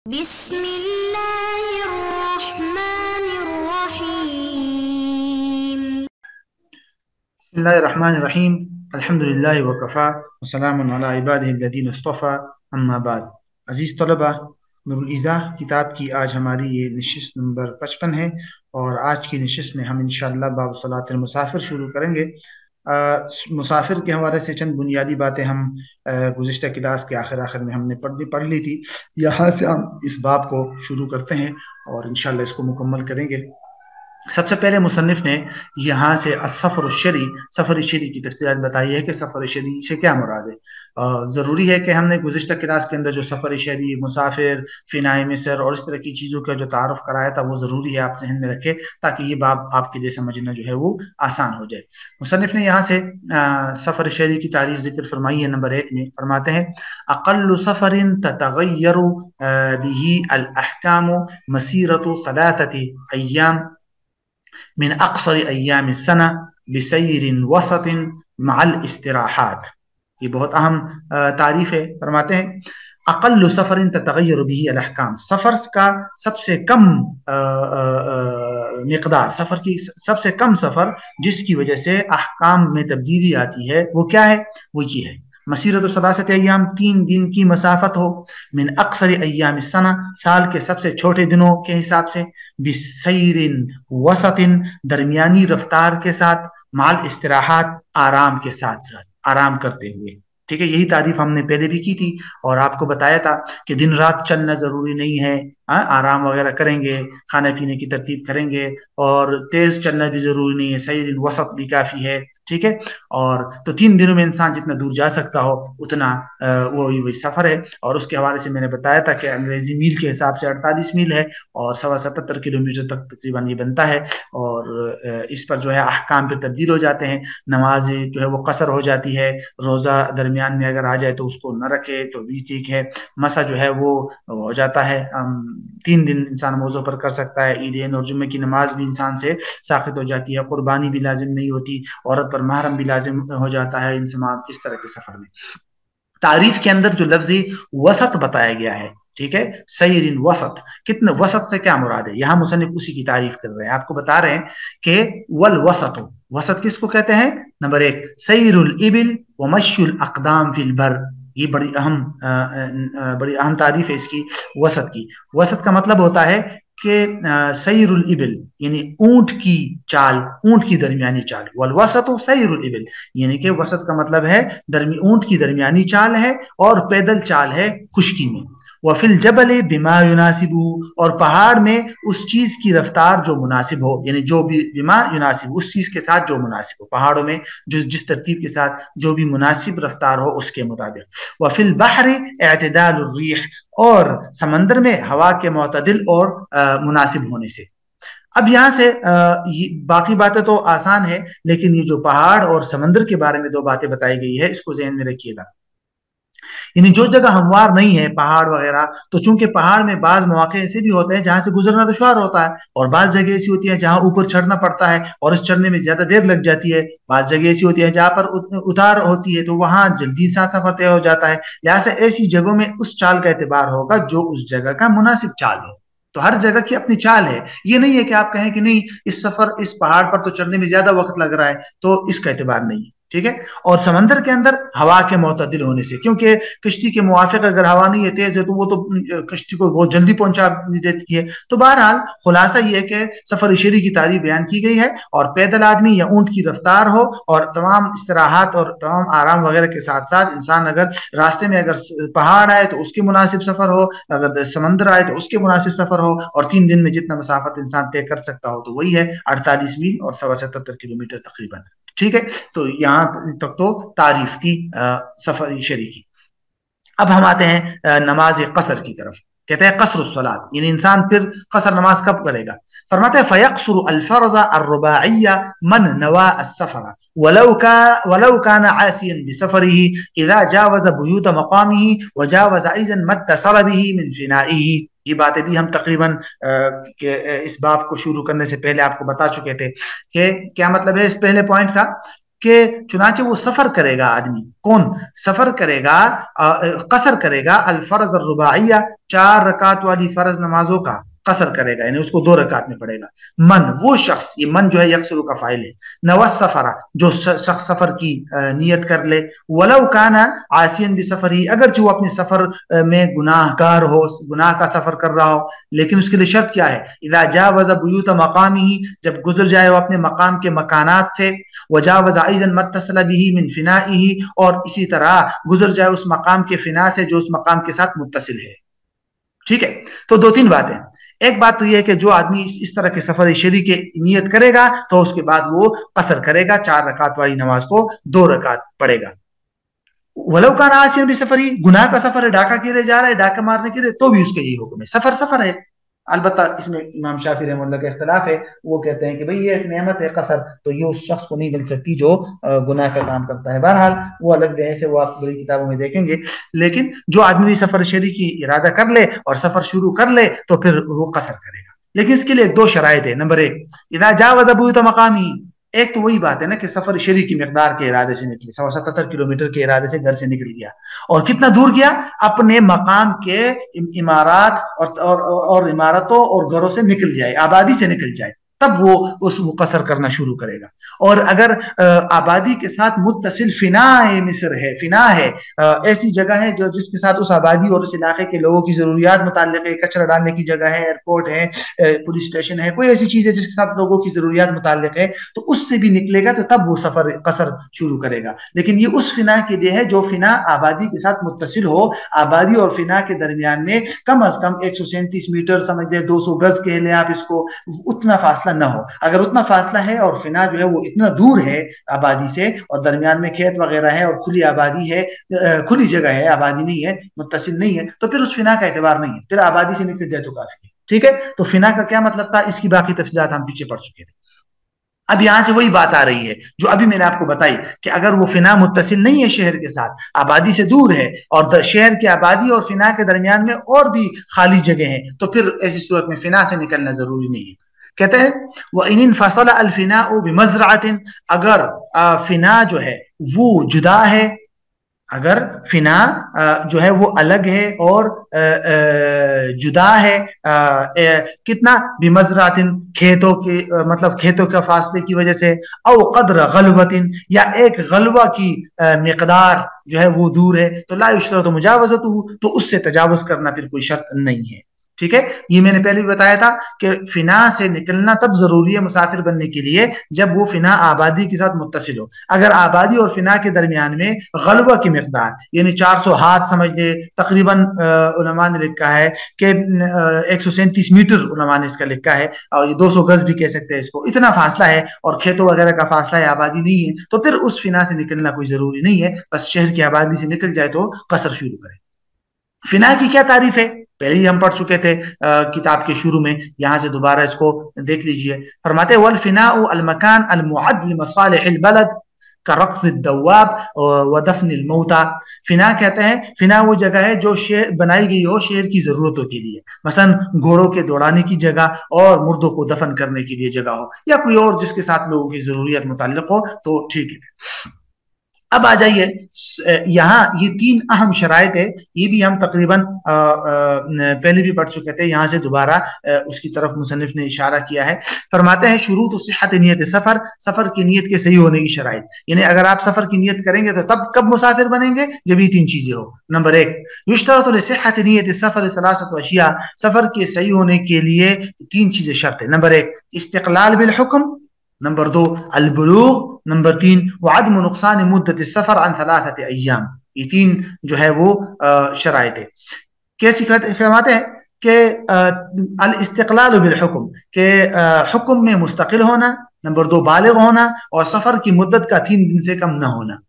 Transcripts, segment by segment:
بسم الله الرحمن الرحيم. بسم الله الرحمن الرحیم الحمد للہ وکفا وسلام علی عبادہ الذین اصطفیٰ اما بعد. عزیز طلبہ، نور الایضاح کتاب کی آج ہماری یہ نشست نمبر 55 ہے، اور آج کی نشست میں ہم انشاءاللہ باب صلاۃ المسافر شروع کریں گے. مسافر کے حوالے سے چند بنیادی باتیں ہم گزشتہ کلاس کے آخر میں ہم نے پڑھ لی تھی. یہاں سے ہم اس باب کو شروع کرتے ہیں اور انشاءاللہ اس کو مکمل کریں گے. سب سے پہلے مصنف نے یہاں سے السفر الشرعی، سفر شرعی کی تفصیلات بتائی ہے کہ سفر شرعی سے کیا مراد ہے. ضروری ہے کہ ہم نے گزشتہ کلاس کے اندر جو سفر شرعی، مسافر، فنائے مصر اور اس طرح کی چیزوں کا جو تعارف کرایا تھا وہ ضروری ہے آپ ذہن میں رکھیں، تاکہ یہ باب آپ کے لیے سمجھنا جو ہے وہ آسان ہو جائے. مصنف نے یہاں سے سفر شرعی کی تعریف ذکر فرمائی ہے. نمبر 1 میں فرماتے ہیں اقل سفر تتغیر به الاحکام مسیرۃ 3 ایام من اقصر ایام السنہ بسیر وسط مع الاستراحات. یہ بہت اہم تعریف ہے. فرماتے ہیں اقل سفر تتغیر به الاحکام، سفر کا سب سے کم مقدار، سفر کی سب سے کم سفر جس کی وجہ سے احکام میں تبدیلی آتی ہے وہ کیا ہے؟ وہ یہ ہے مسیرۃ 3 ایام، 3 دن کی مسافت ہو، من اقصر ایام السنہ، سال کے سب سے چھوٹے دنوں کے حساب سے، بسیر وسط، درمیانی رفتار کے ساتھ، مع الاستراحات، آرام کے ساتھ ساتھ، آرام کرتے ہوئے. ٹھیک ہے، یہی تعریف ہم نے پہلے بھی کی تھی اور آپ کو بتایا تھا کہ دن رات چلنا ضروری نہیں ہے، آرام وغیرہ کریں گے، کھانے پینے کی ترتیب کریں گے، اور تیز چلنا بھی ضروری نہیں ہے، سیر وسط بھی کافی ہے. ٹھیک ہے، اور تو 3 دنوں میں انسان جتنا دور جا سکتا ہو اتنا وہی سفر ہے. اور اس کے حوالے سے میں نے بتایا تھا کہ انگریزی میل کے حساب سے 48 میل ہے اور 77 کلومیٹر تک تقریباً یہ بنتا ہے. اور اس پر جو ہے احکام پہ تبدیل ہو جاتے ہیں، نماز جو ہے وہ قصر ہو جاتی ہے، روزہ درمیان میں اگر آ جائے تو اس کو نہ رکھے تو بھی ٹھیک ہے، مسا جو ہے وہ ہو جاتا ہے، 3 دن انسان موضوع پر کر سکتا ہے. عیدین اور جمعے کی نماز بھی انسان سے ساقط ہو جاتی ہے، قربانی بھی لازم نہیں ہوتی، عورت پر محرم بھی لازم ہو جاتا ہے انضمام اس طرح کے سفر میں. تعریف کے اندر جو لفظی وسط بتایا گیا ہے، ٹھیک ہے، سیر وسط، کتنے وسط سے کیا مراد ہے؟ یہاں مصنف اسی کی تعریف کر رہے ہیں، آپ کو بتا رہے ہیں کہ والوسط، وسط کس کو کہتے ہیں؟ نمبر 1 سیر الابل ومشی الاقدام فی البر. یہ بڑی اہم تعریف ہے اس کی، وسط کی. وسط کا مطلب ہوتا ہے کہ سیر الابل یعنی اونٹ کی چال، اونٹ کی درمیانی چال. والوسط سیر الابل یعنی کہ وسط کا مطلب ہے اونٹ کی درمیانی چال ہے اور پیدل چال ہے خشکی میں. وفی الجبل بما یناسب، اور پہاڑ میں اس چیز کی رفتار جو مناسب ہو، یعنی جو بھی بما یناسب اس چیز کے ساتھ جو مناسب ہو، پہاڑوں میں جس ترتیب کے ساتھ جو بھی مناسب رفتار ہو اس کے مطابق. وفی البحر اعتدال الریح، اور سمندر میں ہوا کے معتدل اور مناسب ہونے سے. اب یہاں سے باقی باتیں تو آسان ہے، لیکن یہ جو پہاڑ اور سمندر کے بارے میں 2 باتیں بتائی گئی ہے اس کو ذہن میں رکھیے گا. یعنی جو جگہ ہموار نہیں ہے پہاڑ وغیرہ، تو چونکہ پہاڑ میں بعض مواقع ایسے بھی ہوتے ہیں جہاں سے گزرنا دشوار ہوتا ہے، اور بعض جگہ ایسی ہوتی ہے جہاں اوپر چڑھنا پڑتا ہے اور اس چڑھنے میں زیادہ دیر لگ جاتی ہے. بعض جگہ ایسی ہوتی ہے جہاں پر اتار ہوتی ہے تو وہاں جلدی سفر طے ہو جاتا ہے. لہٰذا ایسی جگہوں میں اس چال کا اعتبار ہوگا جو اس جگہ کا مناسب چال ہو. تو ہر جگہ کی اپنی چال ہے، یہ نہیں ہے کہ آپ کہیں کہ نہیں اس پہاڑ پر تو چڑھنے میں زیادہ وقت لگ رہا ہے تو اس کا اعتبار نہیں ہے. ٹھیک ہے، اور سمندر کے اندر ہوا کے معتدل ہونے سے، کیونکہ کشتی کے موافق اگر ہوا نہیں ہے، تیز ہے، تو وہ تو کشتی کو بہت جلدی پہنچا دیتی ہے. تو بہرحال خلاصہ یہ ہے کہ سفر شرعی کی تعریف بیان کی گئی ہے، اور پیدل آدمی یا اونٹ کی رفتار ہو اور تمام استراحات اور تمام آرام وغیرہ کے ساتھ ساتھ انسان اگر راستے میں اگر پہاڑ آئے تو اس کے مناسب سفر ہو، اگر سمندر آئے تو اس کے مناسب سفر ہو، اور 3 دن میں جتنا مسافت انسان طے کر سکتا ہو تو وہی ہے 48 میل اور 77 کلومیٹر تقریباً. ٹھیک ہے، تو یہاں تک تو تعریف تھی سفر شرعی کی. اب ہم آتے ہیں نماز قصر کی طرف. کہتے ہیں قصر الصلاۃ، یعنی انسان پھر قصر نماز کب کرے گا؟ فرماتے ہیں فیقصر الفرض الرباعیہ من نوا السفر ولو كان عاسيا بسفره اذا جاوز بيوت مقامه وجاوز ايضا ما اتصل به من فنائه. یہ باتیں بھی ہم تقریباً اس باب کو شروع کرنے سے پہلے آپ کو بتا چکے تھے کہ کیا مطلب ہے اس پہلے پوائنٹ کا، کہ چنانچہ وہ سفر کرے گا، آدمی کون سفر کرے گا، قصر کرے گا الفرض الرباعیہ، 4 रकात वाली फर्ज नमाजों का कसर करेगा, यानी उसको 2 रकात में पढ़ेगा। मन, वो शख्स, ये मन जो है यक्सुरु का फाइल है, नवस सफरा, जो शख्स सफर की नियत कर ले, वलौ काना आसियन भी सफर ही, अगर जो अपने सफर में गुनाहगार हो, गुनाह का सफर कर रहा हो, लेकिन उसके लिए शर्त क्या है, इदा जावज़ बुयूत मकामी ही, जब गुजर जाए वो अपने मकाम के मकानात से, वजावज़ अइज़न मत्तसल बिही मिन फिनाइही, और इसी तरह गुजर जाए उस मकाम के फिना से जो उस मकाम के साथ मुत्तसिल है। ठीक है, तो 2-3 बातें। एक बात तो यह है कि जो आदमी इस तरह के सफर शरी के नियत करेगा तो उसके बाद वो कसर करेगा, 4 रकात वाली नमाज को 2 रकात पढ़ेगा। वलो का आसियन भी सफर ही, गुनाह का सफर है, डाका के लिए जा रहा है, डाका मारने के लिए, तो भी उसका यही हुक्म है, सफर सफर है। अलबत्ता इसमें इमाम शाफी रहमतुल्लाह का इख्तिलाफ है, वो कहते हैं कि भाई ये एक नेमत है कसर, तो ये उस शख्स को नहीं मिल सकती जो गुनाह का काम करता है। बहरहाल वो अलग बहस है, वो आप बड़ी किताबों में देखेंगे। लेकिन जो आदमी सफर शरी की इरादा कर ले और सफर शुरू कर ले तो फिर वो कसर करेगा, लेकिन इसके लिए 2 शराइत है। नंबर 1, इदा जावज़ बुयूत मकामी, एक तो वही बात है ना कि सफर शरी की मिकदार के इरादे से निकले, 77 किलोमीटर के इरादे से घर से निकल गया, और कितना दूर गया, अपने मकाम के इमारत और इमारतों और घरों से निकल जाए, आबादी से निकल जाए, तब वो उस कसर करना शुरू करेगा। और अगर आबादी के साथ मुत्तसिल फिना मिस्र है, फिना है, ऐसी जगह है जो जिसके साथ उस आबादी और उस इलाके के लोगों की जरूरियात मुताल्लिक है, कचरा डालने की जगह है, एयरपोर्ट है, पुलिस स्टेशन है, कोई ऐसी चीज है जिसके साथ लोगों की जरूरियात मुताल्लिक है, तो उससे भी निकलेगा, तो तब वो सफर कसर शुरू करेगा। लेकिन ये उस फिना के लिए है जो फिना आबादी के साथ मुत्तसिल हो, आबादी और फिना के दरमियान में कम अज कम 137 मीटर, समझ ले 200 गज कह लें आप इसको, उतना फासला न हो। अगर उतना फासला है और फिना जो है वो इतना दूर है आबादी से, और दरमियान में खेत वगैरह है और खुली आबादी है, खुली जगह है, आबादी नहीं है, मुत्तसिल नहीं है, तो फिर उस फिना का एतबार नहीं है, फिर आबादी से निकल जाए तो काफी है। ठीक है, तो फिना का क्या मतलब था, इसकी बाकी तफसीलात हम पीछे पढ़ चुके थे। अब यहां से वही बात आ रही है जो अभी मैंने आपको बताई कि अगर वो फिना मुत्तसिल नहीं है शहर के साथ, आबादी से दूर है, और शहर की आबादी और फिना के दरमियान में और भी खाली जगह है, तो फिर ऐसी सूरत में फिना से निकलना जरूरी नहीं है। कहते हैं वह इन फसल अलफिना बिमज़रातिन, अगर फिना जो है वो जुदा है, अगर फिना जो है वो अलग है और जुदा है, कितना बिमज़रातिन, खेतों के मतलब खेतों के फासले की वजह से, औ क़द्र गलवतिन, या एक गलवा की मिकदार जो है वो दूर है, तो ला युश्तरतु मुजावज़तुहु, तो उससे तजावुज़ करना फिर कोई शर्त नहीं है। ठीक है, ये मैंने पहले भी बताया था कि फिना से निकलना तब जरूरी है मुसाफिर बनने के लिए जब वो फिना आबादी के साथ मुत्तसिल हो। अगर आबादी और फिना के दरमियान में गलवा की मिकदार यानी 400 हाथ समझ ले, तकरीबन उलमा ने लिखा है कि 137 मीटर उलमा ने इसका लिखा है, और 200 गज भी कह सकते हैं इसको, इतना फासला है और खेतों वगैरह का फासला है, आबादी नहीं है, तो फिर उस फिना से निकलना कोई जरूरी नहीं है, बस शहर की आबादी से निकल जाए तो कसर शुरू करें। फिना की क्या तारीफ है, पहले ही हम पढ़ चुके थे किताब के शुरू में, यहां से दोबारा इसको देख लीजिए। फरमाते वल फिनाउ अल मकान अल मुअद्द लिमसालिह अल बलद का रक्स दवाब व दफन अल मौता। फिना कहते हैं, फिना वो जगह है जो शहर बनाई गई हो शहर की जरूरतों के लिए, मसलन घोड़ों के दौड़ाने की जगह और मुर्दों को दफन करने के लिए जगह हो, या कोई और जिसके साथ लोगों की जरूरियत मुताल्लिक हो, तो ठीक है। अब आ जाइए, यहाँ ये 3 अहम शराइत है, ये भी हम तकरीबन पहले भी पढ़ चुके थे, यहाँ से दोबारा उसकी तरफ मुसन्निफ ने इशारा किया है। फरमाते हैं शुरूत सिहत नियत सफर, सफर की नियत के सही होने की शराइत, यानी अगर आप सफर की नियत करेंगे तो तब कब मुसाफिर बनेंगे, जब ये 3 चीजें हो। नंबर 1, युश्तरतु लिसिहत नियत सफर सलासतु अशिया, सफर के सही होने के लिए 3 चीजें शर्त है। नंबर 1, इस्तिक़लाल बिल हुक्म, नंबर 2, अल बुलूग, नंबर 3, वअदम नुक़सान मुद्दत सफर अन 3 अय्याम। ये 3 जो है वो शराइत है। कैसी फरमाते हैं कि अल इस्तिक़लाल बिल हुक्म, के हुक्म में मुस्तकिल होना, नंबर 2 बालिग होना, और सफर की मुद्दत का 3 दिन से कम न होना।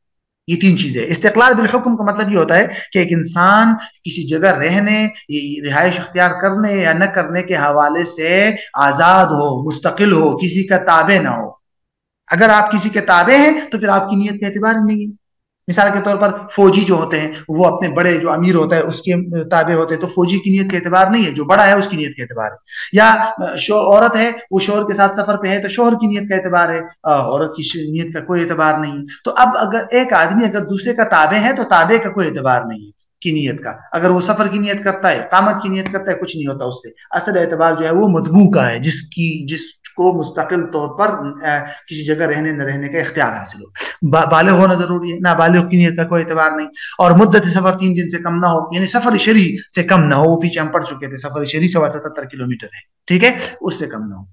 ये 3 चीजें। इस्तिक़लाल बिल हुक्म का मतलब ये होता है कि एक इंसान किसी जगह रहने, रिहाइश अख्तियार करने या न करने के हवाले से आजाद हो, मुस्तकिल हो, किसी का ताबे ना हो। अगर आप किसी के ताबे हैं तो फिर आपकी नियत का एतबार नहीं है। मिसाल के तौर पर फौजी जो होते हैं वो अपने बड़े जो अमीर होता है उसके ताबे होते हैं, तो फौजी की नियत का एतबार नहीं है, जो बड़ा है उसकी नियत का एतबार है। या औरत है वो शोहर के साथ सफर पे है तो शोहर की नियत का एतबार है, औरत की नियत का कोई एतबार नहीं। तो अब अगर एक आदमी अगर दूसरे का ताबे है तो ताबे का कोई एतबार नहीं है। की नीयत का। अगर वो सफर की नीयत करता है, इकामत की नीयत करता है, कुछ नहीं होता उससे। असल एतबार जो है वो मतबू का है, जिसको मुस्तकिल तौर पर किसी जगह रहने न रहने का इख्तियार हासिल हो। बालिग होना जरूरी है, नाबालिग की नीयत का कोई एतबार नहीं। और मुद्दत सफर 3 दिन से कम ना हो, यानी सफर शरी से कम ना हो। वो पीछे हम पढ़ चुके थे, सफर शरी 77 किलोमीटर है, ठीक है, उससे कम ना हो।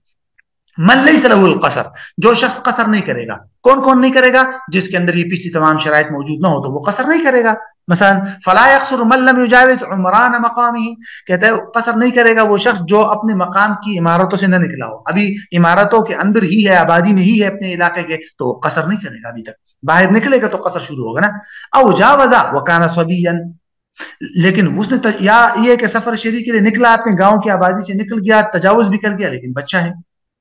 मन लैस लहुल कसर, जो शख्स कसर नहीं करेगा। कौन कौन नहीं करेगा? जिसके अंदर ये पिछली तमाम शराइत मौजूद ना हो तो वो कसर नहीं करेगा। मसलन फला यक़सुर मन लम युजाविज उमरान मकामिही, कहता है कसर नहीं करेगा वो शख्स जो अपने मकाम की इमारतों से न निकला हो। अभी इमारतों के अंदर ही है, आबादी में ही है अपने इलाके के, तो वो कसर नहीं करेगा अभी तक। बाहर निकलेगा तो कसर शुरू होगा ना। औ जावज़ा व काना सबियन, लेकिन उसने या ये कि सफर शरी के लिए निकला, अपने गांव की आबादी से निकल गया, तजावुज भी कर गया, लेकिन बच्चा है,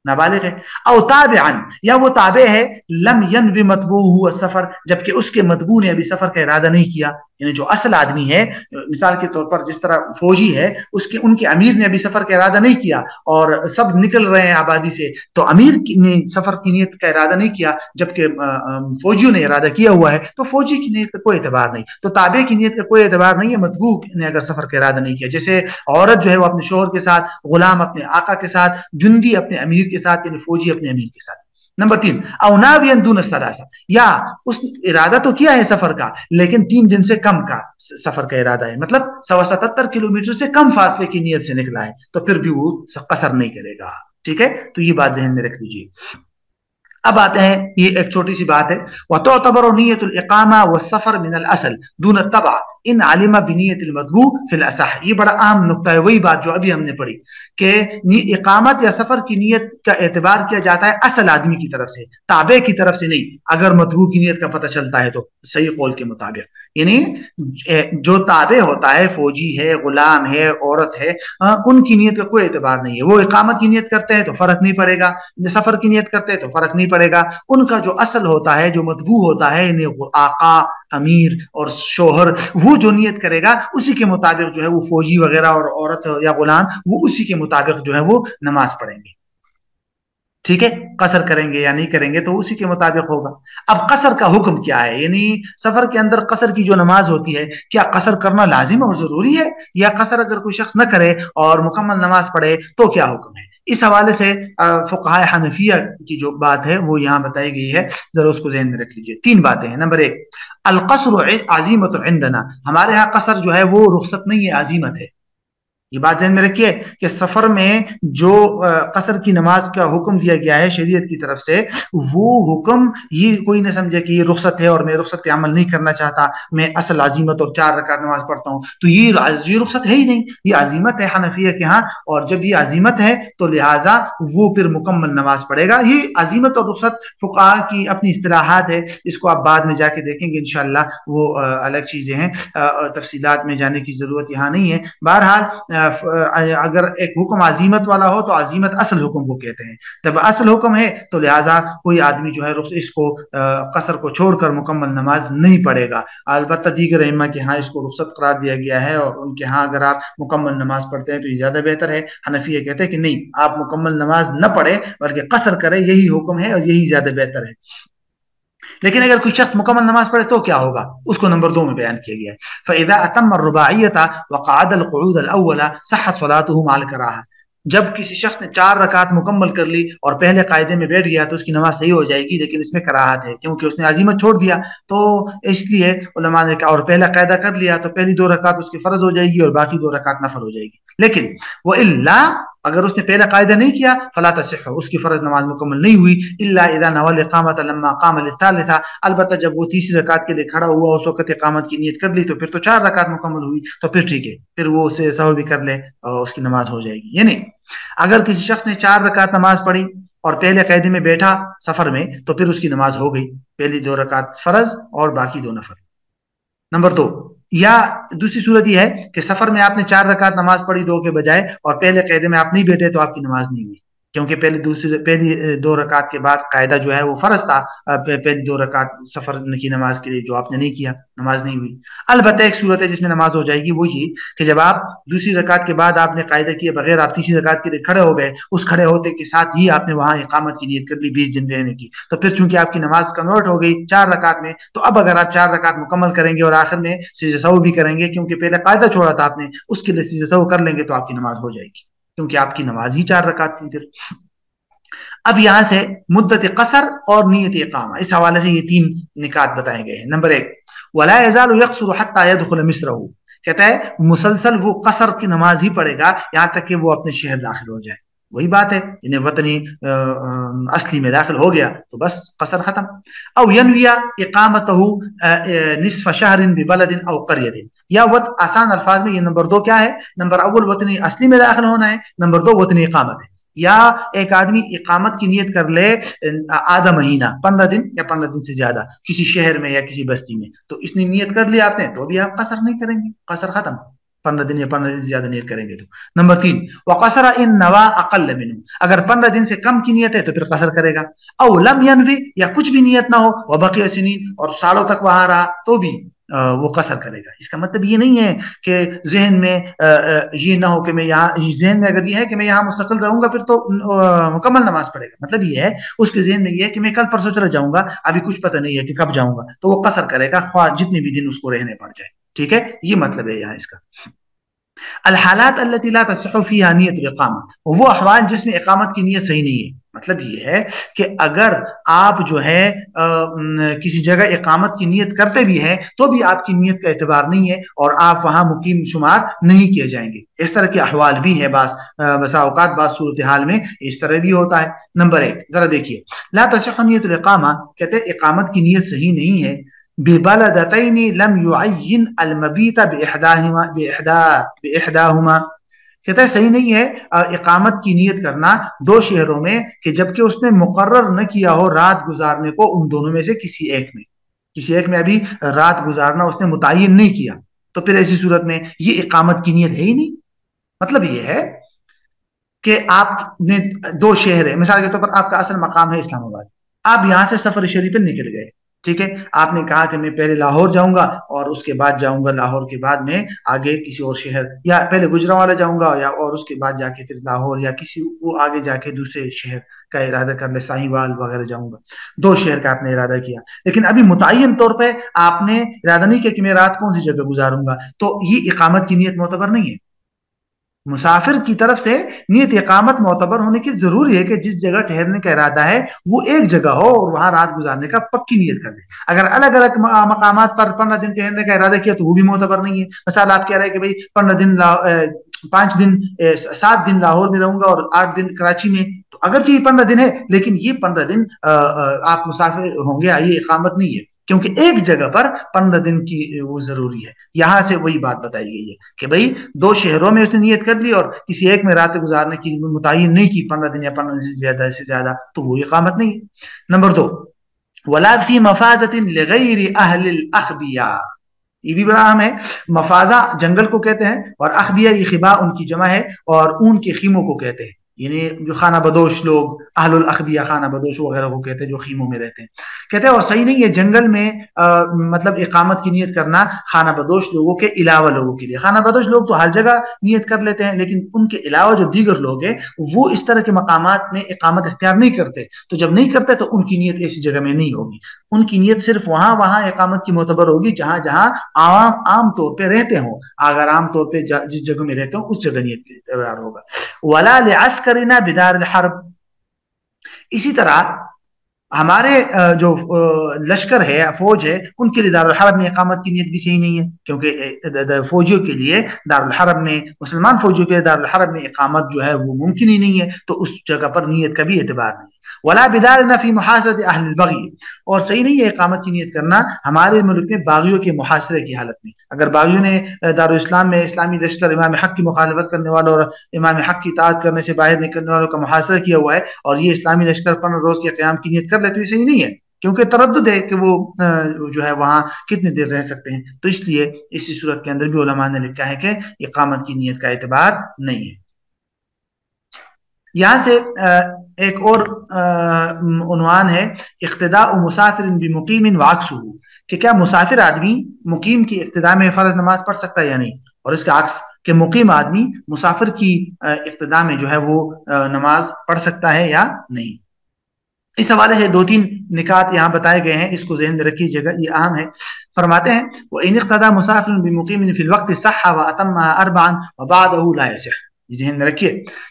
नाबालिग है। औ ताबिअन, या वो ताबे है, लम यनवी मतबूहु सफर, जबकि उसके मतबू ने अभी सफर का इरादा नहीं किया। यानी जो असल आदमी है, मिसाल के तौर पर जिस तरह फौजी है, उनके अमीर ने अभी सफर का इरादा नहीं किया और सब निकल रहे हैं आबादी से, तो अमीर ने सफर की नीयत का इरादा नहीं किया, जबकि फौजियों ने इरादा किया हुआ है, तो फौजी की नीयत का कोई एतबार नहीं। तो ताबे की नीयत का कोई एतबार नहीं है, मतबू ने अगर सफर का इरादा नहीं किया। जैसे औरत जो है वो अपने शोहर के साथ, गुलाम अपने आका के साथ, जुंदी अपने अमीर के साथ, यानी फौजी अपने अमीर के साथ। नंबर 3, औनावियन दून सलासा, या उस इरादा तो किया है सफर का, लेकिन 3 दिन से कम का सफर का इरादा है, मतलब 77 किलोमीटर से कम फासले की नीयत से निकला है, तो फिर भी वो कसर नहीं करेगा। ठीक है, तो ये बात जहन में रख लीजिए। अब आते हैं, ये एक छोटी सी बात है, वतुअतबरु नियतुल इकामा वस्सफर मिनल असल दून तबा इन आलिमा बिनियतिल मदबू फिल असह। ये बड़ा अहम नुक्ता है, वही बात जो अभी हमने पढ़ी कि इकामत या सफर की नीयत का एतबार किया जाता है असल आदमी की तरफ से, ताबे की तरफ से नहीं। अगर मदबू की नीयत का पता चलता है तो सही कौल के मुताबिक, यानी जो ताबे होता है, फौजी है, गुलाम है, औरत है, उनकी नीयत का कोई एतबार नहीं है। वो इकामत की नीयत करते हैं तो फर्क नहीं पड़ेगा, सफर की नीयत करते हैं तो फर्क नहीं पड़ेगा। उनका जो असल होता है, जो मदबू होता है, आका, अमीर और शोहर, वो जो नियत करेगा उसी के मुताबिक जो है वो फौजी वगैरह और औरत या गुलाम, वो उसी के मुताबिक जो है वो नमाज पढ़ेंगे। ठीक है, कसर करेंगे या नहीं करेंगे तो उसी के मुताबिक होगा। अब कसर का हुक्म क्या है, यानी सफर के अंदर कसर की जो नमाज होती है, क्या कसर करना लाजिम और जरूरी है, या कसर अगर कोई शख्स न करे और मुकम्मल नमाज पढ़े तो क्या हुक्म है? इस हवाले से फुक़हा हनफिया की जो बात है वो यहाँ बताई गई है, जरा उसको ज़हन में रख लीजिए। 3 बातें हैं। नंबर 1, अल क़स्र अज़ीमतुन इंदना, हमारे यहाँ कसर जो है वो रुख्सत नहीं है, अजीमत है। ये बात ध्यान में रखिए कि सफर में जो कसर की नमाज का हुक्म दिया गया है शरीयत की तरफ से, वो हुक्म ये कोई न समझे कि ये रुख्सत है और मैं रुख्सत पे अमल नहीं करना चाहता, मैं असल अजीमत और 4 रकात नमाज पढ़ता हूँ, तो ये रुख्सत है ही नहीं, ये अजीमत है हनफिया के यहाँ। और जब ये अजीमत है तो लिहाजा वो फिर मुकम्मल नमाज पढ़ेगा। ये अजीमत और रुख्सत फुक़हा की अपनी इस्तिलाहात है, इसको आप बाद में जाके देखेंगे इंशाअल्लाह, वो अलग चीजें हैं, तफसीलात में जाने की जरूरत यहाँ नहीं है। बहरहाल अगर एक हुक्म अजीमत वाला हो तो अजीमत असल हुक्म को कहते हैं। जब असल हुक्म है तो लिहाजा कोई आदमी जो है इसको कसर को छोड़कर मुकम्मल नमाज नहीं पढ़ेगा। अलबत्ता दीगर इमाम के यहाँ इसको रुख्सत करार दिया गया है और उनके यहाँ अगर आप मुकम्मल नमाज पढ़ते हैं तो ये ज्यादा बेहतर है। हनफिया कहते हैं कि नहीं, आप मुकम्मल नमाज न पढ़े बल्कि कसर करें, यही हुक्म है और यही ज्यादा बेहतर है। लेकिन अगर कोई शख्स मुकम्मल नमाज पढ़े तो क्या होगा, उसको नंबर 2 में बयान किया गया है। फ़इज़ा अतम्म रुबाइयता व क़अद अल-क़ुऊद अल-अव्वला सह्हत सलातुहु मअल कराहा, जब किसी शख्स ने 4 रकात मुकम्मल कर ली और पहले कायदे में बैठ गया तो उसकी नमाज सही हो जाएगी, लेकिन इसमें कराहत है क्योंकि उसने अजीमत छोड़ दिया। तो इसलिए उलमा ने कहा, और पहला कायदा कर लिया तो पहली 2 रकात उसकी फर्ज हो जाएगी और बाकी 2 रकात नफल हो जाएगी। लेकिन वो इल्ला, अगर उसने पहला कायदा नहीं किया, फला तसिह, उसकी फर्ज नमाज मुकम्मल नहीं हुई, इल्ला इज़ा नवल इक़ामत लम्मा क़ाम लिस्सालिसा, अलबत्ता जब वो तीसरी रकात के लिए खड़ा हुआ, उस वक्त इक़ामत की नियत कर ली तो फिर तो 4 रकात मुकम्मल हुई, तो फिर ठीक है, फिर वो उसे सहव भी कर ले और उसकी नमाज हो जाएगी। यानी अगर किसी शख्स ने 4 रकात नमाज पढ़ी और पहले कायदे में बैठा सफर में, तो फिर उसकी नमाज हो गई, पहली 2 रकात फर्ज और बाकी 2 नफल। नंबर 2, या दूसरी सूरत यह है कि सफर में आपने 4 रकात नमाज पढ़ी 2 के बजाय और पहले कायदे में आप नहीं बैठे तो आपकी नमाज नहीं हुई। کیونکہ پہلی 2 رکعت کے بعد قاعدہ جو ہے وہ فرض تھا، پہلی 2 رکعت سفر کی نماز کے لیے، جو آپ نے نہیں کیا، نماز نہیں ہوئی۔ البتہ ایک صورت ہے جس میں نماز ہو جائے گی، وہ یہ کہ جب آپ دوسری رکعت کے بعد آپ نے قاعدہ کیے بغیر آپ تیسری رکعت کے لیے کھڑے ہو گئے، اس کھڑے ہوتے کے ساتھ ہی آپ نے وہاں اقامت کی نیت کر لی 20 دن رہنے کی، تو پھر چونکہ آپ کی نماز کنورٹ ہو گئی 4 رکعت میں، تو اب اگر آپ 4 رکعت مکمل کریں گے اور آخر میں سجدہ سہو بھی کریں گے، کیونکہ پہلے قاعدہ چھوڑا تھا آپ نے، اس کے لیے سجدہ سہو کر لیں گے تو آپ کی نماز ہو جائے گی، کیونکہ آپ کی نماز ہی 4 رکعت تھی۔ پھر اب یہاں سے مدت قصر اور نیت اقامہ، اس حوالے سے یہ 3 نکات بتائے گئے ہیں۔ نمبر 1، ولا يزال يقصر حتى يدخل مصره، کہتا ہے مسلسل وہ قصر کی نماز ہی پڑھے گا یہاں تک کہ وہ اپنے شہر داخل ہو جائے۔ وہی بات ہے، انہیں وطنی اصلی میں داخل ہو گیا تو بس قصر ختم۔ او ینوی اقامته نصف شہر ببلد او قریہ، یا آسان الفاظ میں یہ نمبر 2 کیا ہے؟ نمبر اول وطنی اصلی میں داخل ہونا ہے، نمبر 2 وطنی اقامت ہے۔ یا ایک آدمی اقامت کی نیت کر لے آدھا مہینہ 15 دن یا 15 دن سے زیادہ کسی شہر میں یا کسی بستی میں، تو اس نے نیت کر لی آپ نے، تو بھی آپ قصر نہیں کریں گے، قصر ختم، 15 دن یا 15 دن سے زیادہ نیت کریں گے تو۔ نمبر 3، وقصر ان نوا اقل منه، اگر 15 دن سے کم کی نیت ہے تو پھر قصر کرے گا۔ او لم ینوی، یا کچھ بھی نیت نہ ہو، وبقی سنین، اور سالوں تک وہاں رہا تو بھی وہ قصر کرے گا۔ اس کا مطلب یہ نہیں ہے کہ ذہن میں یہ نہ ہو کہ میں یہاں، ذہن میں اگر یہ ہے کہ میں یہاں مستقل رہوں گا پھر تو مکمل نماز پڑھے گا، مطلب یہ ہے اس کے ذہن میں یہ ہے کہ میں کل پرسوں چلا جاؤں گا، ابھی کچھ پتہ نہیں ہے کہ کب جاؤں گا، تو وہ قصر کرے گا خواہ جتنے بھی دن اس کو رہنے پڑ جائے۔ ٹھیک ہے، یہ مطلب ہے یہاں اس کا۔ الحالات التي لا تصح فيها نیت الاقامہ، وہ احوال جس میں اقامت کی نیت صحیح نہیں ہے، مطلب یہ ہے کہ اگر آپ جو ہے کسی جگہ اقامت کی نیت کرتے بھی ہیں تو بھی آپ کی نیت کا اعتبار نہیں ہے اور آپ وہاں مقیم شمار نہیں کیے جائیں گے۔ اس طرح کے احوال بھی ہے، بسا اوقات بعض صورتحال میں اس طرح بھی ہوتا ہے۔ نمبر 1 ذرا دیکھیے، لا تصح نیت الاقامہ، کہتے ہیں اقامت کی نیت صحیح نہیں ہے ببلدتین لم يعین المبیت باحداہما، کہتا ہے صحیح نہیں ہے اقامت کی نیت کرنا 2 شہروں میں کہ جبکہ اس نے مقرر نہ کیا ہو رات گزارنے کو ان دونوں میں سے کسی ایک میں، کسی ایک میں ابھی رات گزارنا اس نے متعین نہیں کیا، تو پھر ایسی صورت میں یہ اقامت کی نیت ہے ہی نہیں۔ مطلب یہ ہے کہ آپ نے 2 شہر ہے، مثال کے طور پر آپ کا اصل مقام ہے اسلام آباد، آپ یہاں سے سفر شریف پہ نکل گئے، ٹھیک ہے، آپ نے کہا کہ میں پہلے لاہور جاؤں گا اور اس کے بعد جاؤں گا، لاہور کے بعد میں آگے کسی اور شہر، یا پہلے گجرانوالہ جاؤں گا یا اور اس کے بعد جا کے پھر لاہور یا کسی وہ آگے جا کے دوسرے شہر کا ارادہ کر لے، ساہیوال وغیرہ جاؤں گا، 2 شہر کا آپ نے ارادہ کیا، لیکن ابھی متعین طور پہ آپ نے ارادہ نہیں کیا کہ میں رات کون سی جگہ گزاروں گا، تو یہ اقامت کی نیت معتبر نہیں ہے۔ مسافر کی طرف سے نیت اقامت معتبر ہونے کی ضروری ہے کہ جس جگہ ٹھہرنے کا ارادہ ہے وہ ایک جگہ ہو اور وہاں رات گزارنے کا پکی نیت کر لے۔ اگر الگ الگ مقامات پر 15 دن ٹھہرنے کا ارادہ کیا تو وہ بھی معتبر نہیں ہے۔ مثال آپ کہہ رہے ہیں کہ بھائی 15 دن 5 دن 7 دن لاہور میں رہوں گا اور 8 دن کراچی میں، تو اگرچہ یہ 15 دن ہے لیکن یہ 15 دن آپ مسافر ہوں گے، یہ اقامت نہیں ہے، کیونکہ ایک جگہ پر 15 دن کی وہ ضروری ہے۔ یہاں سے وہی بات بتائی گئی ہے کہ بھئی 2 شہروں میں اس نے نیت کر لی اور کسی ایک میں رات گزارنے کی متعین نہیں کی 15 دن یا 15 دن سے زیادہ، تو وہ اقامت نہیں ہے۔ نمبر 2، ولا فی مفازۃ لغیر اہل الاخبیاء، یہ بھی بڑا اہم ہے۔ مفازہ جنگل کو کہتے ہیں اور اخبیہ یہ خبا ان کی جمع ہے اور اون کے خیموں کو کہتے ہیں، یعنی جو خانہ بدوش لوگ، اہل الاخبیہ خانہ بدوش وغیرہ کو کہتے ہیں جو خیموں میں رہتے ہیں، کہتے ہیں اور صحیح نہیں ہے جنگل میں مطلب اقامت کی نیت کرنا خانہ بدوش لوگوں کے علاوہ لوگوں کے لیے۔ خانہ بدوش لوگ تو ہر جگہ نیت کر لیتے ہیں لیکن ان کے علاوہ جو دیگر لوگ ہیں وہ اس طرح کے مقامات میں اقامت اختیار نہیں کرتے، تو جب نہیں کرتے تو ان کی نیت ایسی جگہ میں نہیں ہوگی، ان کی نیت صرف وہاں اقامت کی معتبر ہوگی جہاں عام طور پہ رہتے ہوں، اگر عام طور پہ جس جگہ میں رہتے ہوں اس جگہ نیت کا اعتبار ہوگا۔ ولا لعسکرنا بدار الحرب، اسی طرح ہمارے جو لشکر ہے، فوج ہے، ان کے لیے دار الحرب میں اقامت کی نیت بھی صحیح نہیں ہے، کیونکہ فوجیوں کے لیے دار الحرب میں، مسلمان فوجیوں کے لیے دار الحرب میں اقامت جو ہے وہ ممکن ہی نہیں ہے، تو اس جگہ پر نیت کا بھی اعتبار نہیں ہے۔ ولا بدارنا فی محاصرۃ اہل البغی، اور صحیح نہیں ہے اقامت کی نیت کرنا ہمارے ملک میں باغیوں کے محاصرے کی حالت میں۔ اگر باغیوں نے دارالاسلام میں اسلامی لشکر امام حق کی مخالفت کرنے والوں اور امام حق کی اطاعت کرنے سے باہر نکلنے والوں کا محاصرہ کیا ہوا ہے اور یہ اسلامی لشکر 15 روز کے قیام کی نیت کر لیتے، صحیح نہیں ہے، کیونکہ تردد ہے کہ وہ جو ہے وہاں کتنی دیر رہ سکتے ہیں، تو اس لیے اسی صورت کے اندر بھی علماء نے لکھا ہے کہ اقامت کی نیت کا اعتبار نہیں ہے۔ यहाँ से एक और उन्वान है इक्तिदा मुसाफिर बिमुकीमिन वाक्सुहु, कि क्या मुसाफिर आदमी मुकीम की इक्तिदा में फर्ज नमाज पढ़ सकता है या नहीं, और इसका अक्स कि मुकीम आदमी मुसाफिर की इक्तिदा में जो है वो नमाज पढ़ सकता है या नहीं। इस हवाले से 2-3 निकात यहाँ बताए गए हैं, इसको ज़हन में रखिएगा, ये अहम है। फरमाते हैं वो इन इक्तदा मुसाफिर बिमुकीमिन फिल वक्त सह व अतम्मा अरबान व बादहु ला यसिह। ज़हन में रखिए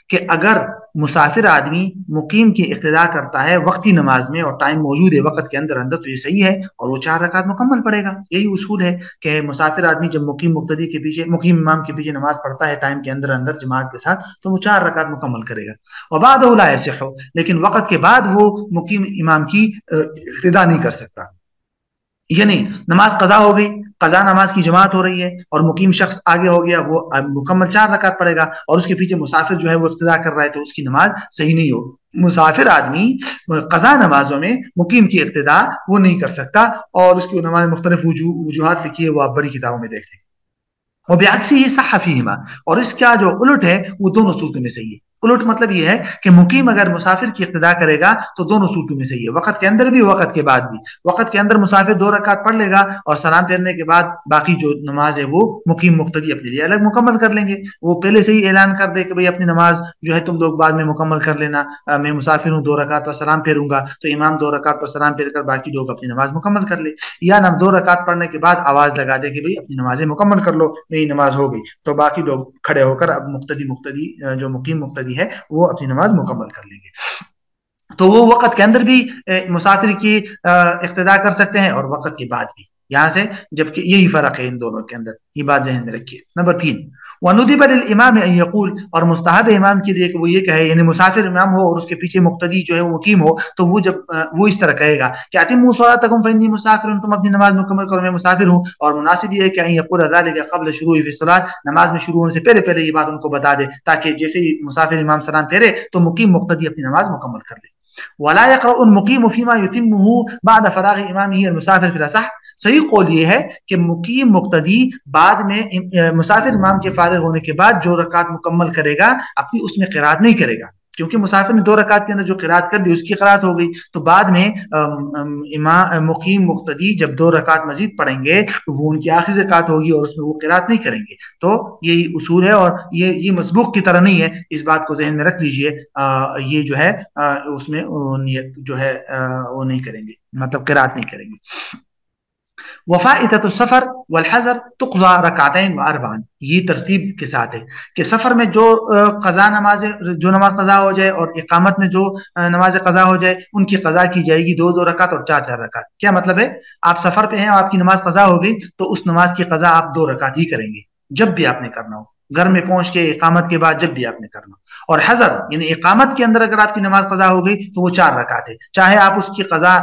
कि अगर मुसाफिर आदमी मुकीम की इक्तिदा करता है वक्ती नमाज में और टाइम मौजूद है वक्त के अंदर अंदर, तो ये सही है और वो 4 रकात मुकम्मल पड़ेगा। यही उसूल है कि मुसाफिर आदमी जब मुकीम मुक्तदी के पीछे, मुकीम इमाम के पीछे नमाज पढ़ता है टाइम के अंदर अंदर जमात के साथ, तो वो 4 रकात मुकम्मल करेगा। और बाद ला यसिह, लेकिन वक्त के बाद वो मुकीम इमाम की इक्तिदा नहीं कर सकता। यानी नमाज कज़ा हो गई, कज़ा नमाज की जमात हो रही है और मुकीम शख्स आगे हो गया, वो मुकम्मल 4 रकात पड़ेगा, और उसके पीछे मुसाफिर जो है वो इक्तिदा कर रहा है, तो उसकी नमाज सही नहीं हो। मुसाफिर आदमी कज़ा नमाजों में मुकीम की इक्तिदा वो नहीं कर सकता, और उसकी नमाज मुख्तलिफ वजूहात लिखी है, वो आप बड़ी किताबों में देख लें। और बेअक्सी ही सह फीहिमा, और इसका जो उलट है वो दोनों सूरतों में सही है। उलट मतलब ये है कि मुकीम अगर मुसाफिर की इक्तिदा करेगा तो दोनों सूरतों में सही है, वक्त के अंदर भी वक्त के बाद भी। वक्त के अंदर मुसाफिर 2 रकात पढ़ लेगा और सलाम फेरने के बाद बाकी जो नमाज है वो मुकीम मुक्तदी अपने लिए अलग मुकम्मल कर लेंगे। वो पहले से ही ऐलान कर दे कि भाई अपनी नमाज जो है तुम लोग बाद में मुकम्मल कर लेना, मैं मुसाफिर हूँ, 2 रकात पर सलाम फेरूंगा, तो इमाम 2 रकात पर सलाम फेर कर बाकी लोग अपनी नमाज मुकम्मल कर ले। या ना 2 रकात पढ़ने के बाद आवाज लगा दे कि भाई अपनी नमाजें मुकम्मल कर लो, मेरी नमाज हो गई, तो बाकी लोग खड़े होकर अब मुक्तदी जो मुकीम मुक्तदी है वो अपनी नमाज मुकम्मल कर लेंगे। तो वो वक्त के अंदर भी मुसाफिर की इक्तिदा कर सकते हैं और वक्त के बाद भी, यहाँ से जबकि यही फर्क है इन दोनों के अंदर, ये बात ज़हन में रखिए। नंबर 3, वनुदिब लिल-इमाम अन यक़ूल, और मुस्तहब इमाम के लिए कि वो ये कहे, यानी मुसाफिर इमाम हो और उसके पीछे मुक्तदी जो है वो मुकीम हो, तो वो जब वो इस तरह कहेगा कि अतिम्मू सलातकुम फ़इन्नी मुसाफिरुन, तुम अपनी नमाज मुकम्मल करो, मैं मुसाफिर हूँ। और मुनासिब ये है कि अन यक़ूल ज़ालिका क़ब्ल शुरूइ फ़ी सलात, नमाज में शुरू होने से पहले पहले ये बात उनको बता दे, ताकि जैसे ही मुसाफिर इमाम सलाम फेरे तो मुकीम मुक्तदी अपनी नमाज मुकम्मल कर ले। वला यक़रउल मुकीम फ़ीमा युतिम्मुहु बअद फ़राग़ इमामिही अल-मुसाफिर फ़िल असह, सही कौल ये है कि मुकीम मुक्तदी बाद में मुसाफिर इमाम के फारिग होने के बाद जो रकात मुकम्मल करेगा अपनी उसमें क़िरात नहीं करेगा, क्योंकि मुसाफिर ने 2 रकात के अंदर जो क़िरात कर दी उसकी क़िरात हो गई, तो बाद में मुकीम मुक्तदी जब 2 रकात मजीद पढ़ेंगे तो वो उनकी आखिरी रकात होगी और उसमें वो क़िरात नहीं करेंगे। तो यही उसूल है और ये मसबूक की तरह नहीं है, इस बात को ज़हन में रख लीजिए। ये जो है उसमें नियत जो है वो नहीं करेंगे, मतलब क़िरात नहीं करेंगे। वफ़ाइततु सफ़र वल हज़र तुक़ज़ा रकातैन व अरबान, ये तरतीब के साथ है कि सफ़र में जो क़ज़ा नमाज़ें, जो नमाज क़ज़ा हो जाए और इक़ामत में जो नमाज़ क़ज़ा हो जाए उनकी क़ज़ा की जाएगी 2-2 रकात और 4-4 रकात। क्या मतलब है, आप सफ़र पे हैं और आपकी नमाज क़ज़ा हो गई तो उस नमाज की क़ज़ा आप 2 रकात ही करेंगे जब भी आपने करना हो, घर में पहुंच के इक़ामत के बाद जब भी आपने करना। और हज़र यानी इक़ामत के अंदर अगर आपकी नमाज क़ज़ा हो गई तो वो 4 रकात है, चाहे आप उसकी क़ज़ा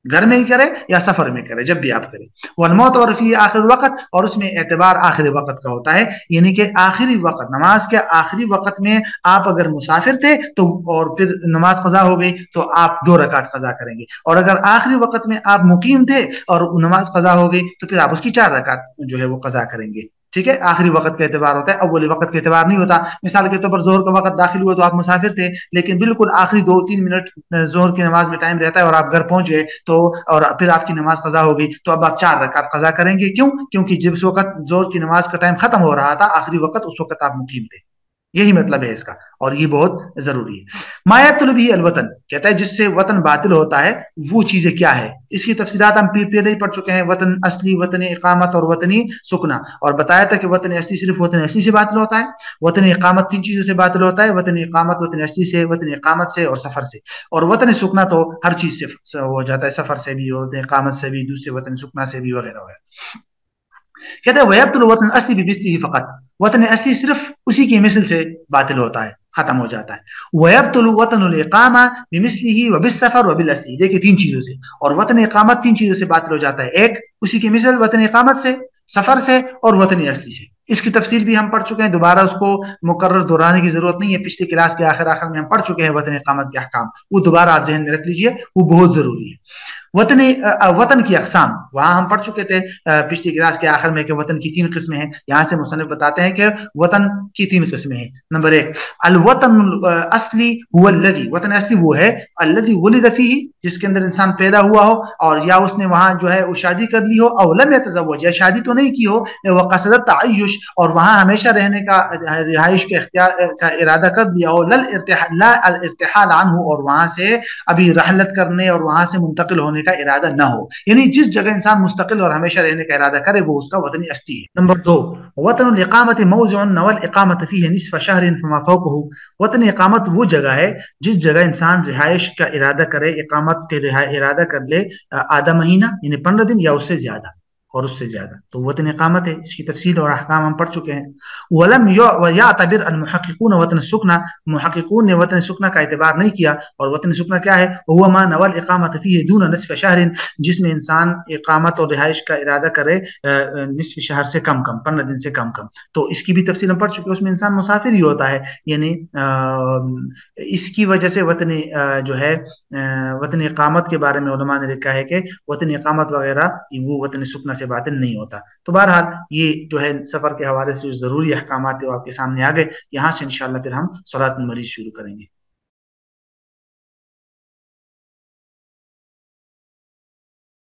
घर में ही करे या सफर में करे, जब भी आप करें। वल मुअतबर फी आखिर वक्त, और उसमें एतबार आखिरी वक्त का होता है, यानी कि आखिरी वक्त, नमाज के आखिरी वक्त में आप अगर मुसाफिर थे तो और फिर नमाज कज़ा हो गई तो आप 2 रकात कज़ा करेंगे, और अगर आखिरी वक्त में आप मुकीम थे और नमाज कज़ा हो गई तो फिर आप उसकी 4 रकात जो है वो कज़ा करेंगे। ठीक है, आखिरी वक्त का एतबार होता है, अव्वली वक्त का एतबार नहीं होता। मिसाल के तौर पर जोहर का वक्त दाखिल हुआ तो आप मुसाफिर थे, लेकिन बिल्कुल आखिरी 2-3 मिनट जोहर की नमाज में टाइम रहता है और आप घर पहुंच गए तो, और फिर आपकी नमाज कज़ा हो गई तो अब आप 4 रकात कज़ा करेंगे। क्यों? क्योंकि जिस वक्त जोहर की नमाज का टाइम खत्म हो रहा था आखिरी वक्त, उस वक्त आप मुकीम थे। यही मतलब है इसका, और ये बहुत जरूरी है। मायतुल बिही अलवतन, कहता है जिससे वतन बातिल होता है वो चीजें क्या है, इसकी तफसीलात हम पहले ही पढ़ चुके हैं। वतन असली, वतन इकामत और वतनी सुकना, और बताया था कि वतन असली सिर्फ वतन असली से बातिल होता है, वतन इकामत 3 चीजों से बातिल होता है, वतन इकामत वतन असली से, वतन इकामत से और सफर से, और वतन सुकना तो हर चीज से हो जाता है, सफर से भी, वतन इकामत से भी, दूसरे वतन सुकना से भी, वगैरह वगैरह। कहते हैं वयब्तुल वतन असली बिमिस्लिही फकत, वतन असली सिर्फ उसी की मिसल से बातिल होता है, खत्म हो जाता है। वयब्तुल वतनुल इकामा बिमिस्लिही व बिस्सफर व बिल असली, देखिए 3 चीजों से, और वतन इकामत 3 चीजों से बातिल हो जाता है, एक उसी की मिसल वतन इकामत से, सफर से और वतन असली से। इसकी तफसील भी हम पढ़ चुके हैं, दोबारा उसको मुकर्रर दोहराने की जरूरत नहीं है, पिछली क्लास के आखिर में हम पढ़ चुके हैं वतन इकामत के अहकाम, वो दोबारा आप ज़हन में रख लीजिए, वो बहुत जरूरी है। वतन की अकसाम, वहां हम पढ़ चुके थे पिछली क्लास के आखिर में कि वतन की 3 किस्में हैं। यहाँ से मुसन्निफ बताते हैं कि वतन की 3 किस्में हैं। नंबर 1, अल वतन असली हुवा अल्लज़ी, वतन असली वो है अल्लज़ी वुलिद फीही, जिसके अंदर इंसान पैदा हुआ हो और या उसने वहां जो है वो शादी कर ली हो, और लम यतज़व्वज, या शादी तो नहीं की हो, व क़सदत तअय्युश, और वहां हमेशा रहने का रिहाइश के इख्तियार का इरादा कर लिया हो, लल इर्तिहाल अन्हु, और वहां से अभी रहलत करने और वहां से मुंतकिल होने का इरादा ना हो। यानी जिस जगह इंसान मुस्तकिल और हमेशा रहने का इरादा करे वो उसका वतनी असली है। नंबर 2, वतनुल इकामत मौज़िउन नवल इकामत फीही निस्फ शहरिन फमा फौकहु, वतन इकामत वो जगह है जिस जगह इंसान रिहाइश का इरादा करे, इकामत के इरादा कर ले आधा महीना यानी 15 दिन या उससे ज्यादा, और उससे ज्यादा, तो वतन इकामत है। इसकी तफसील और अहकाम हम पढ़ चुके हैं। वलम यअतबिर अल मुहक्किकून वतन सुकना, मुहक्किकून ने वतन सुकना का एतबार नहीं किया, और वतन सुकना क्या है, हुवा मा नवल इकामत फीही दून निस्फ शहरिन, जिसमें इंसान इकामत और रिहाइश का इरादा करे निस्फ शहर से कम कम, 15 दिन से कम कम। तो इसकी भी तफसील हम पढ़ चुके हैं। उसमें इंसान मुसाफिर ही होता है, यानी इसकी वजह से वतन जो है वतन इकामत के बारे में उलमा ने लिखा है कि वतन इकामत वगैरह वो वतन सुकना से बातिल नहीं होता। तो बहरहाल ये जो है सफर के हवाले से ज़रूरी अहकामात आपके सामने आ गए। यहाँ से इंशाअल्लाह फिर हम सलातुल मरीज़ शुरू करेंगे।